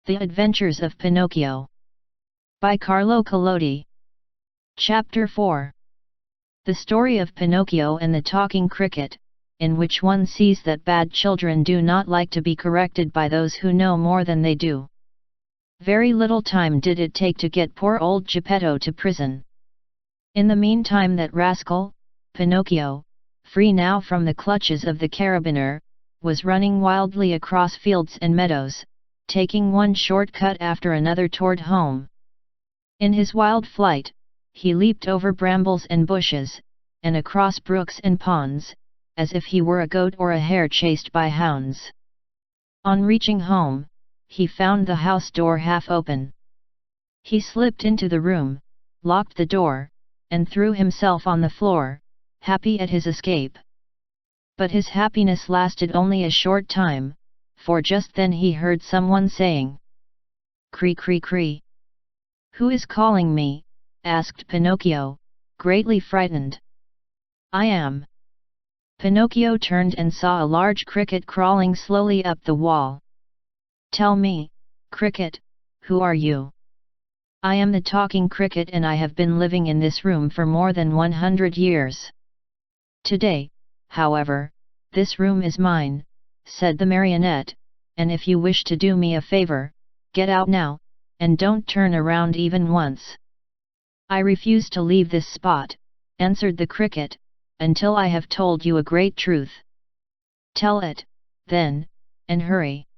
The Adventures of Pinocchio. By Carlo Collodi. Chapter 4. The story of Pinocchio and the talking cricket, in which one sees that bad children do not like to be corrected by those who know more than they do. Very little time did it take to get poor old Geppetto to prison. In the meantime that rascal, Pinocchio, free now from the clutches of the carabiner, was running wildly across fields and meadows, taking one short cut after another toward home. In his wild flight, he leaped over brambles and bushes, and across brooks and ponds, as if he were a goat or a hare chased by hounds. On reaching home, he found the house door half open. He slipped into the room, locked the door, and threw himself on the floor, happy at his escape. But his happiness lasted only a short time, for just then he heard someone saying, "Cree cree cree." "Who is calling me?" asked Pinocchio, greatly frightened. "I am." Pinocchio turned and saw a large cricket crawling slowly up the wall. "Tell me, cricket, who are you?" "I am the talking cricket and I have been living in this room for more than 100 years. Today, however, this room is mine," said the marionette, "and if you wish to do me a favor, get out now, and don't turn around even once." "I refuse to leave this spot," answered the cricket, "until I have told you a great truth." "Tell it, then, and hurry."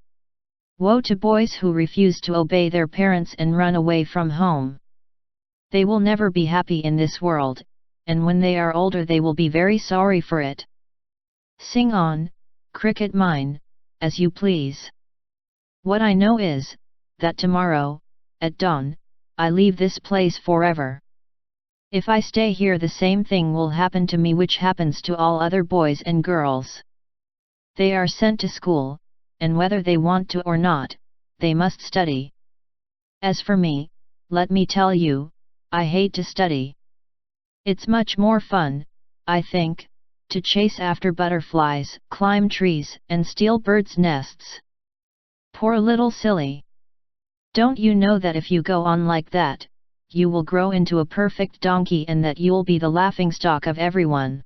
Woe to boys who refuse to obey their parents and run away from home. They will never be happy in this world, and when they are older they will be very sorry for it. Sing on, cricket mine, as you please. What I know is, that tomorrow, at dawn, I leave this place forever. If I stay here the same thing will happen to me which happens to all other boys and girls. They are sent to school, and whether they want to or not, they must study. As for me, let me tell you, I hate to study. It's much more fun, I think, to chase after butterflies, climb trees, and steal birds' nests. Poor little silly! Don't you know that if you go on like that, you will grow into a perfect donkey and that you'll be the laughingstock of everyone?"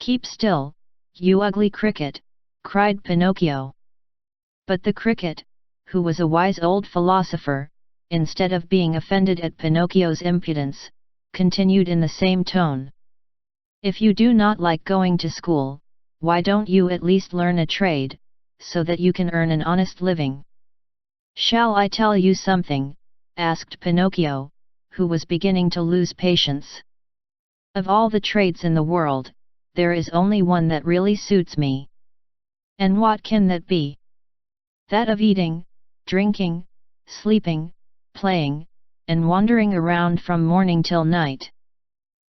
"Keep still, you ugly cricket!" cried Pinocchio. But the cricket, who was a wise old philosopher, instead of being offended at Pinocchio's impudence, continued in the same tone. "If you do not like going to school, why don't you at least learn a trade, so that you can earn an honest living?" "Shall I tell you something?" asked Pinocchio, who was beginning to lose patience. "Of all the trades in the world, there is only one that really suits me." "And what can that be?" "That of eating, drinking, sleeping, playing, and wandering around from morning till night."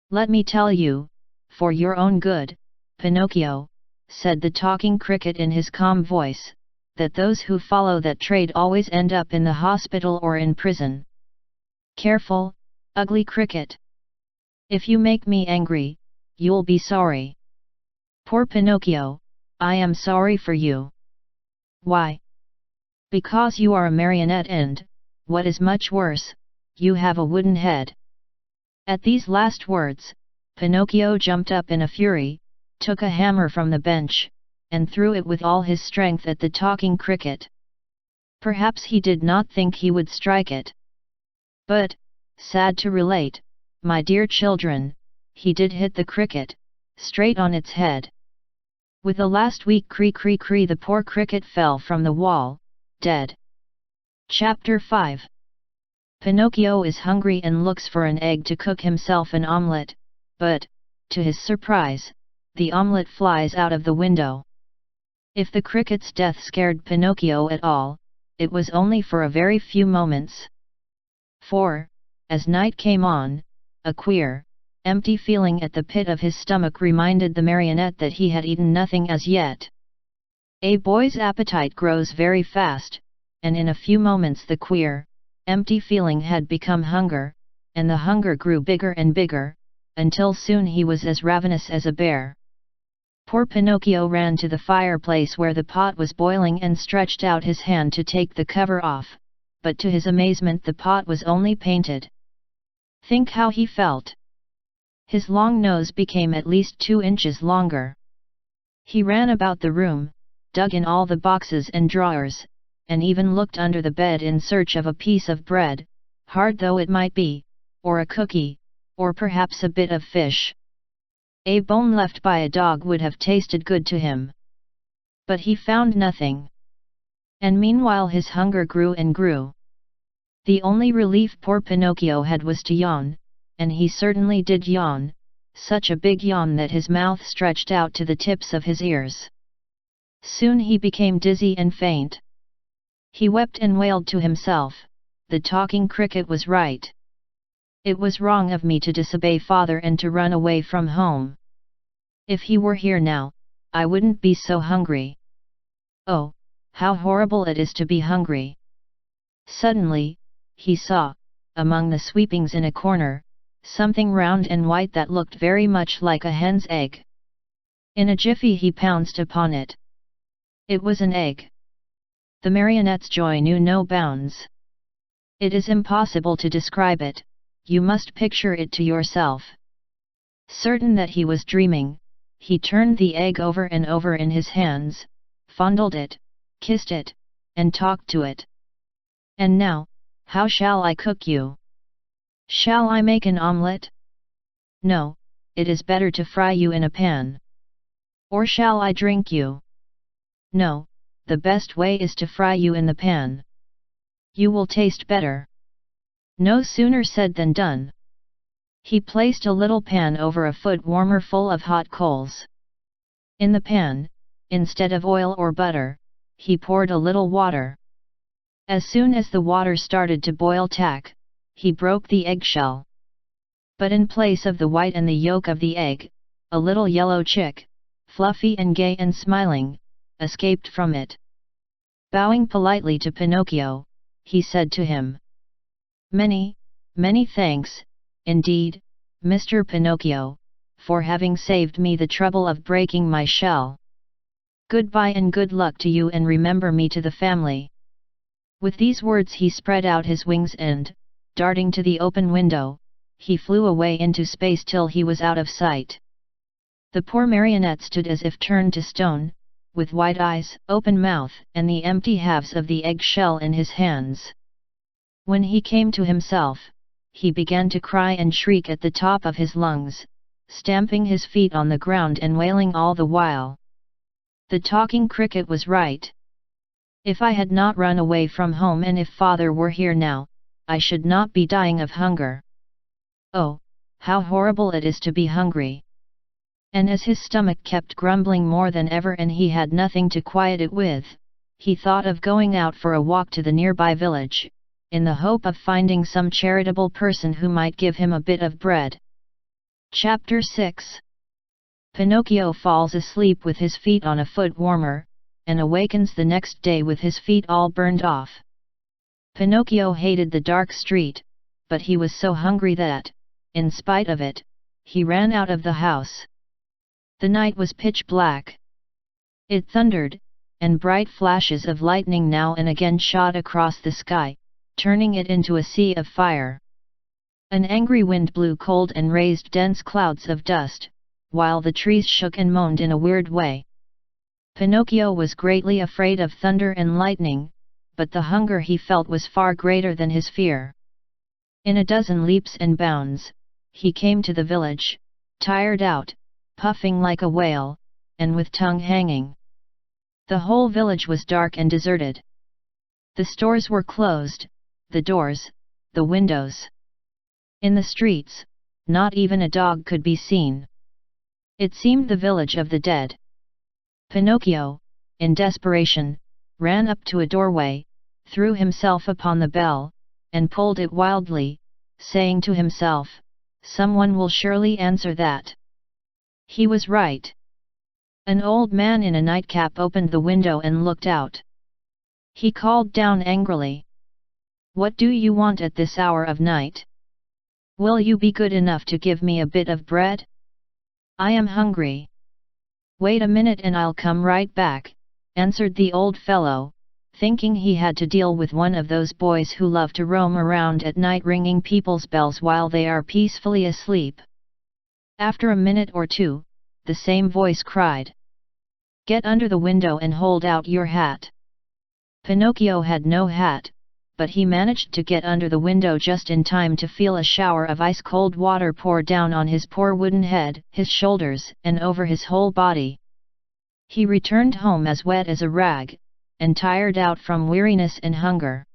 "Let me tell you, for your own good, Pinocchio," said the talking cricket in his calm voice, "that those who follow that trade always end up in the hospital or in prison. Careful, ugly cricket! If you make me angry, you'll be sorry." "Poor Pinocchio, I am sorry for you." "Why?" "Because you are a marionette and, what is much worse, you have a wooden head." At these last words, Pinocchio jumped up in a fury, took a hammer from the bench, and threw it with all his strength at the talking cricket. Perhaps he did not think he would strike it. But, sad to relate, my dear children, he did hit the cricket, straight on its head. With a last weak cree cree cree the poor cricket fell from the wall, dead. Chapter 5. Pinocchio is hungry and looks for an egg to cook himself an omelette, but, to his surprise, the omelette flies out of the window. If the cricket's death scared Pinocchio at all, it was only for a very few moments. For, as night came on, a queer, empty feeling at the pit of his stomach reminded the marionette that he had eaten nothing as yet. A boy's appetite grows very fast, and in a few moments the queer, empty feeling had become hunger, and the hunger grew bigger and bigger, until soon he was as ravenous as a bear. Poor Pinocchio ran to the fireplace where the pot was boiling and stretched out his hand to take the cover off, but to his amazement the pot was only painted. Think how he felt. His long nose became at least 2 inches longer. He ran about the room, dug in all the boxes and drawers, and even looked under the bed in search of a piece of bread, hard though it might be, or a cookie, or perhaps a bit of fish. A bone left by a dog would have tasted good to him. But he found nothing. And meanwhile his hunger grew and grew. The only relief poor Pinocchio had was to yawn, and he certainly did yawn, such a big yawn that his mouth stretched out to the tips of his ears. Soon he became dizzy and faint. He wept and wailed to himself, "The talking cricket was right. It was wrong of me to disobey father and to run away from home. If he were here now, I wouldn't be so hungry. Oh, how horrible it is to be hungry." Suddenly, he saw, among the sweepings in a corner, something round and white that looked very much like a hen's egg. In a jiffy he pounced upon it. It was an egg. The marionette's joy knew no bounds. It is impossible to describe it, you must picture it to yourself. Certain that he was dreaming, he turned the egg over and over in his hands, fondled it, kissed it, and talked to it. "And now, how shall I cook you? Shall I make an omelette? No, it is better to fry you in a pan. Or shall I drink you? No, the best way is to fry you in the pan. You will taste better." No sooner said than done. He placed a little pan over a foot warmer full of hot coals. In the pan, instead of oil or butter, he poured a little water. As soon as the water started to boil tack, he broke the eggshell. But in place of the white and the yolk of the egg, a little yellow chick, fluffy and gay and smiling, escaped from it. Bowing politely to Pinocchio, he said to him, "Many, many thanks, indeed, Mr. Pinocchio, for having saved me the trouble of breaking my shell. Goodbye and good luck to you, and remember me to the family." With these words he spread out his wings and, darting to the open window, he flew away into space till he was out of sight. The poor marionette stood as if turned to stone, with wide eyes, open mouth, and the empty halves of the egg shell in his hands. When he came to himself, he began to cry and shriek at the top of his lungs, stamping his feet on the ground and wailing all the while. The talking cricket was right. If I had not run away from home, and if father were here now, I should not be dying of hunger. Oh, how horrible it is to be hungry. And as his stomach kept grumbling more than ever and he had nothing to quiet it with, he thought of going out for a walk to the nearby village, in the hope of finding some charitable person who might give him a bit of bread. Chapter 6. Pinocchio falls asleep with his feet on a foot warmer, and awakens the next day with his feet all burned off. Pinocchio hated the dark street, but he was so hungry that, in spite of it, he ran out of the house. The night was pitch black. It thundered, and bright flashes of lightning now and again shot across the sky, turning it into a sea of fire. An angry wind blew cold and raised dense clouds of dust, while the trees shook and moaned in a weird way. Pinocchio was greatly afraid of thunder and lightning, but the hunger he felt was far greater than his fear. In a dozen leaps and bounds, he came to the village, tired out, puffing like a whale, and with tongue hanging. The whole village was dark and deserted. The stores were closed, the doors, the windows. In the streets, not even a dog could be seen. It seemed the village of the dead. Pinocchio, in desperation, ran up to a doorway, threw himself upon the bell, and pulled it wildly, saying to himself, "Someone will surely answer that." He was right. An old man in a nightcap opened the window and looked out. He called down angrily, "What do you want at this hour of night? Will you be good enough to give me a bit of bread? I am hungry." "Wait a minute and I'll come right back," answered the old fellow, thinking he had to deal with one of those boys who love to roam around at night ringing people's bells while they are peacefully asleep. After a minute or two, the same voice cried, "Get under the window and hold out your hat." Pinocchio had no hat, but he managed to get under the window just in time to feel a shower of ice-cold water pour down on his poor wooden head, his shoulders, and over his whole body. He returned home as wet as a rag, and tired out from weariness and hunger.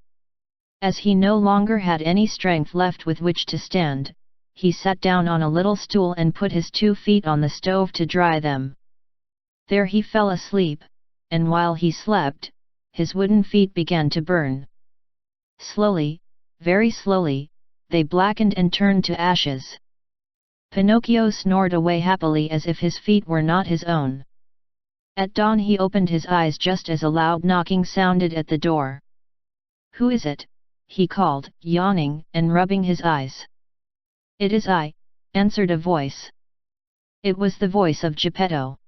As he no longer had any strength left with which to stand, he sat down on a little stool and put his 2 feet on the stove to dry them. There he fell asleep, and while he slept, his wooden feet began to burn. Slowly, very slowly, they blackened and turned to ashes. Pinocchio snored away happily as if his feet were not his own. At dawn he opened his eyes just as a loud knocking sounded at the door. "Who is it?" he called, yawning and rubbing his eyes. "It is I," answered a voice. It was the voice of Geppetto.